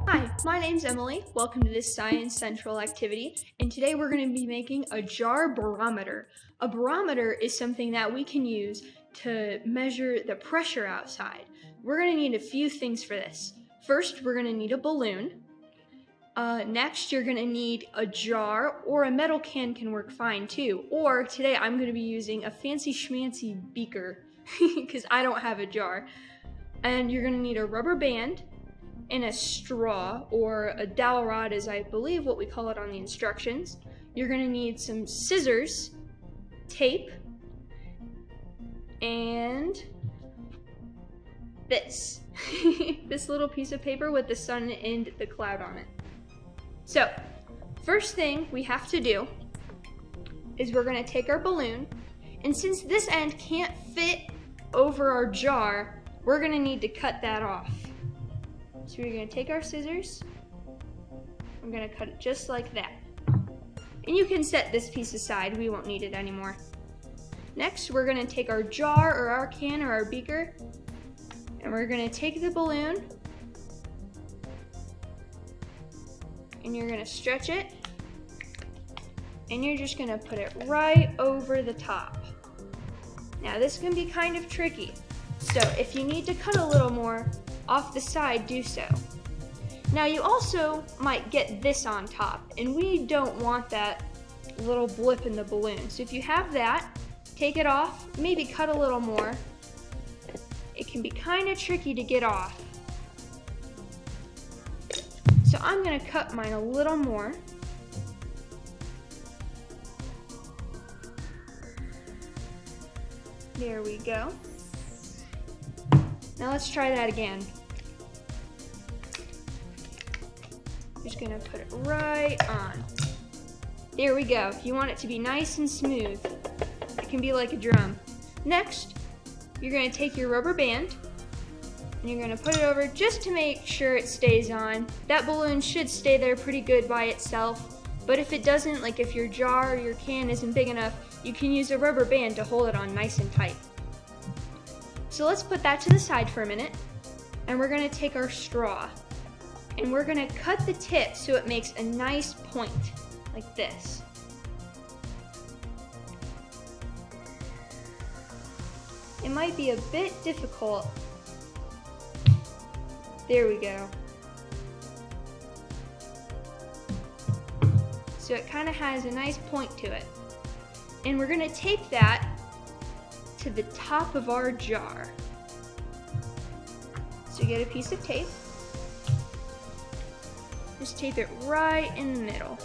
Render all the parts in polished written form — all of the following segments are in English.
Hi, my name's Emily. Welcome to this Science Central activity, and today we're going to be making a jar barometer. A barometer is something that we can use to measure the pressure outside. We're going to need a few things for this. First, we're going to need a balloon. Next, you're going to need a jar, or a metal can work fine too. Or today I'm going to be using a fancy schmancy beaker because I don't have a jar. And you're going to need a rubber band and a straw, or a dowel rod is I believe what we call it on the instructions. You're going to need some scissors, tape, and this. This little piece of paper with the sun and the cloud on it. So, first thing we have to do is we're going to take our balloon, and since this end can't fit over our jar, we're going to need to cut that off. So we're going to take our scissors, I'm going to cut it just like that. And you can set this piece aside, we won't need it anymore. Next, we're going to take our jar or our can or our beaker, and we're going to take the balloon, and you're going to stretch it, and you're just going to put it right over the top. Now this can be kind of tricky, so if you need to cut a little more off the side, do so. Now you also might get this on top, and we don't want that little blip in the balloon. So if you have that, take it off, maybe cut a little more. It can be kind of tricky to get off. So I'm going to cut mine a little more. There we go. Now let's try that again. Just gonna put it right on. There we go. You want it to be nice and smooth. It can be like a drum. Next, you're gonna take your rubber band and you're gonna put it over just to make sure it stays on. That balloon should stay there pretty good by itself, but if it doesn't, like if your jar or your can isn't big enough, you can use a rubber band to hold it on nice and tight. So let's put that to the side for a minute, and we're gonna take our straw, and we're gonna cut the tip so it makes a nice point, like this. It might be a bit difficult. There we go. So it kind of has a nice point to it. And we're gonna tape that to the top of our jar. So get a piece of tape. Just tape it right in the middle.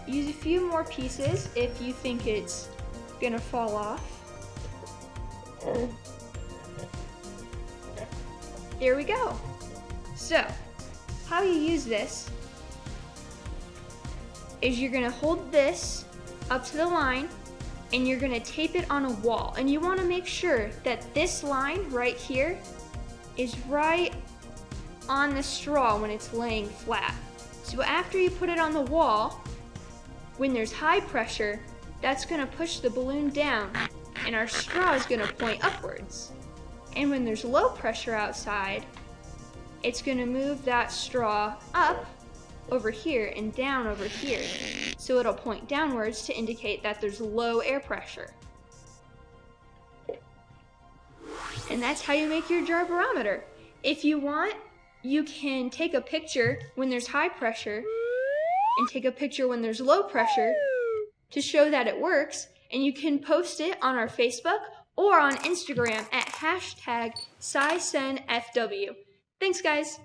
Use a few more pieces if you think it's gonna fall off. There we go. So, how you use this is you're gonna hold this up to the line and you're gonna tape it on a wall. And you wanna make sure that this line right here is right on the straw when it's laying flat. So after you put it on the wall, when there's high pressure, that's gonna push the balloon down and our straw is gonna point upwards. And when there's low pressure outside, it's gonna move that straw up over here and down over here. So it'll point downwards to indicate that there's low air pressure. And that's how you make your jar barometer. If you want, you can take a picture when there's high pressure and take a picture when there's low pressure to show that it works, and you can post it on our Facebook or on Instagram at #SciCenFW. Thanks guys!